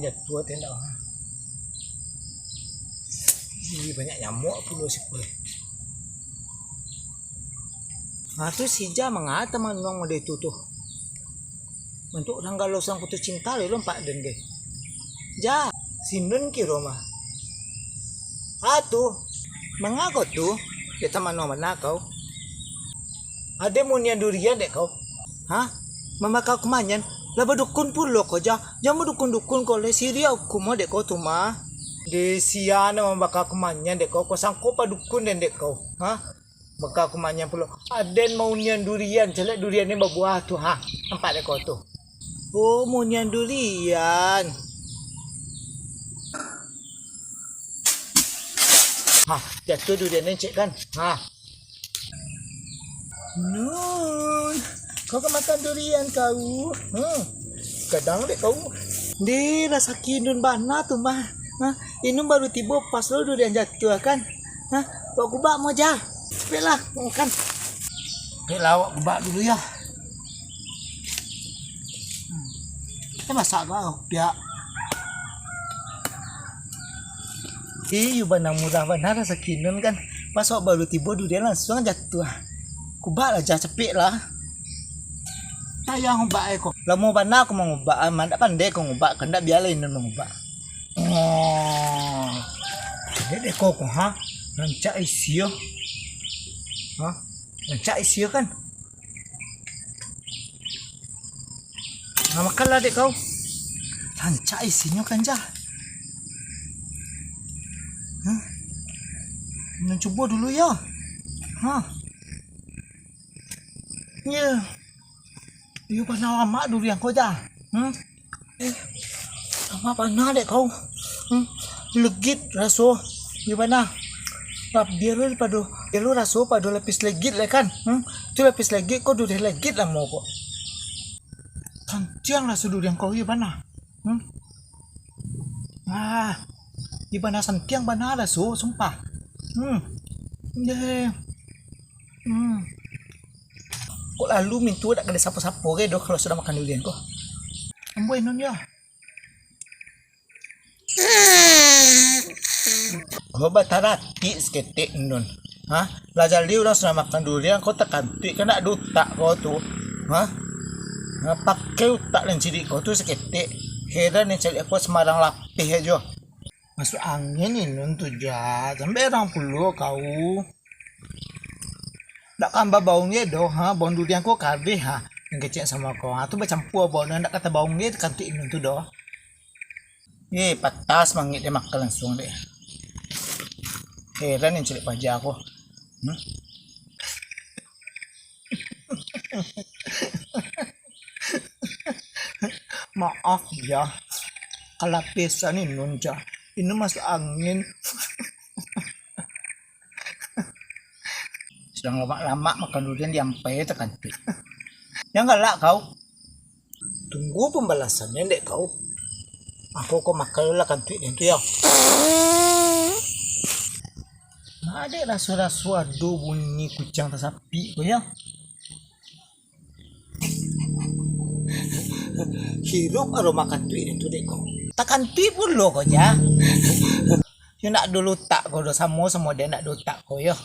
jatuh tenda. Ih, banyak nyamuk pula sih. Nah tuh si Ja mengata manong mo dito tuh. Untuk tanggal sang putus cinta lo pak den ge. Ja, sinun ki Roma. Atuh, mengako tuh? Kita mano manakaw. Ade mo niya durian dek kau. Hah? Mamakau kumanyan. Laba dukun pun lo ko ja. Jamu dukun-dukun ko le siria ko mo dek kau tuh mah. De siana mambaka kumanyan dek kau. Ko sangko pa dukun den dek kau. Hah? Baka kumanyan pulo. Aden mau niyan durian. Jelek durian ni berbuah tuh ha. Nampak dek kau tuh. Oh, mau niyan durian. Hah, jatuh duriannya cek kan? Hah. Nun, kau kan makan durian kau? Kadang deh kau. Di rasa kinun bana tuh mah. Hah, ini baru tiba pas lo durian jatuh kan? Hah, bawa kubak mau aja. Cepatlah, makan. Baiklah, awak kubak dulu ya. Kita masak kau, dia. Iya banang murah benar rasa kinun kan. Pas awak baru tiba durian langsung jatuh. Kubak lah jah cepet lah. Saya ngubak aku. Lah mau bana aku mau ngubak, mandak pandai aku ngubak, kendak biarlah ini mau ngubak. Oh. Dek kok ha? Rancak isio. Hah? Rancak isio kan? Nah, makanlah dek kau. Rancak isinya kan jah. Nak cuba dulu ya. Hah. Ya. Dia pernah lama durian kau dah. Lama pernah dek kau. Legit raso. Dia pernah. Lap dia lu raso pada lapis legit lah kan. Tu lapis legit kau durian legit lah mau kok. Kanciang raso durian kau dia pernah. Di mana santiang bana raso sumpah. Kok lalu mintu tak kena siapa-siapa ke doh kalau sudah makan durian kok. Amboi nun ya. Kau batarati seketik nun. Hah? Belajar dia orang sudah makan durian kau tak kantik kena dutak kau tu. Hah? Pakai utak dan ciri kau tu seketik. Heran yang cari aku Semarang lapih aja. Masuk angin ini nun tu jah. Sampai orang puluh kau. Tak kambah baungnya doh ha, baung durian kau kabeh ha. Yang kecil sama kau. Ha tu bercampur baung nak kata baung dia kantik nun tu doh. Patas mangit dia makan langsung deh. Heran yang cari pajak aku. Maaf ya. Kalau pesan ini nun jah. Ini masuk angin. Sedang lama-lama makan durian diampai terkantik. Ya enggak lah kau. Tunggu pembalasannya dek kau. Aku kau makan lah kantik itu ya. Ada rasu-rasu aduh bunyi kucing tersapi kau ya. Hirup aroma kantik itu dek kau. Tak kantik pun lo kau ya. You nak dulu tak kau dah sama dia nak dulu tak kau ya.